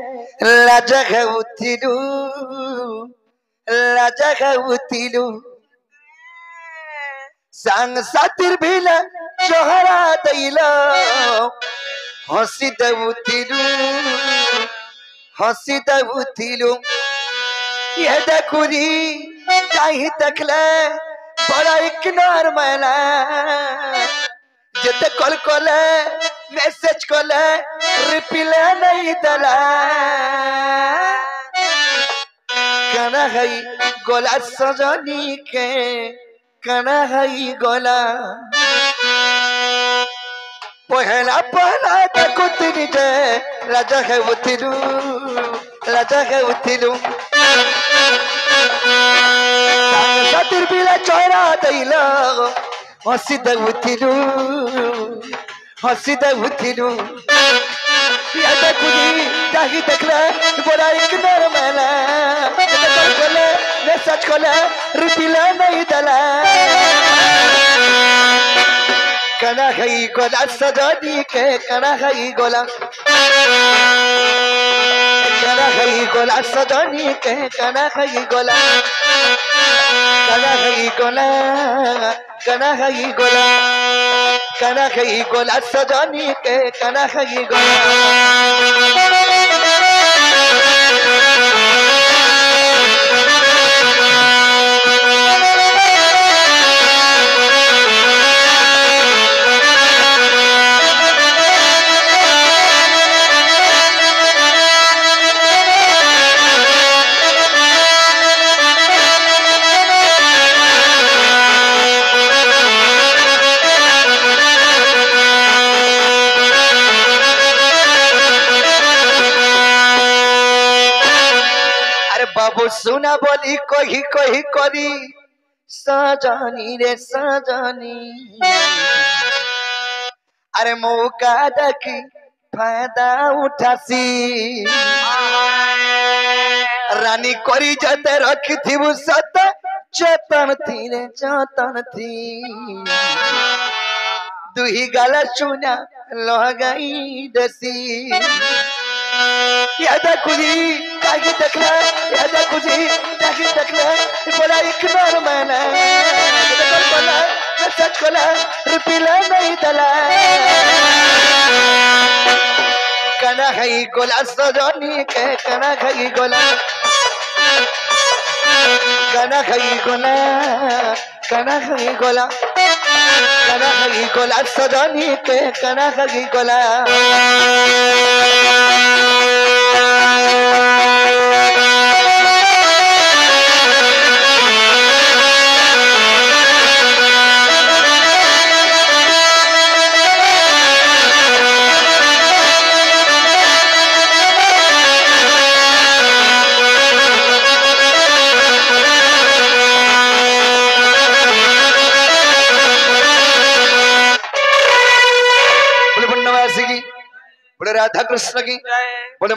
लाजा खाउथिलु लाजा खाउथिलु सांग सातिर भिला चोहरा दैला हसी दउथिलु ये देखुरी चाही तकले बड़ा इग्नोर मैला जते कॉल कोले मैसेज कोले रिप्लाई नहीं दला कना है गोला सजनी के कना है गोला पहला पहला तकुतनी जे राजा है उथिलु सातिर बिला चोरा दैला हसी दउथिलु या देखुनी चाही तकले बड़ा इग्नोर मैला कोले मैसेज कोले रिप्लाई नहीं दला कना है गोला सजनी के कना है गोला सजनी के कना है गोला सजनी के कना है गोला बाबू सुना बोली कोही करी सजनी रे सजनी अरे मौका देखी फायदा उठासी रानी करी जते रखी थी वो सत चेतन थी दुही गाला चुना लगाई दसी यादा कुजी कागी तकला यादा कुजी कागी तकला बड़ा इग्नोर मैंने बोला सच कोला रिप्लाई नहीं दला कना है गोला सजनी के कना है गोला सजनी के कना है गोला राधा कृष्ण की बोले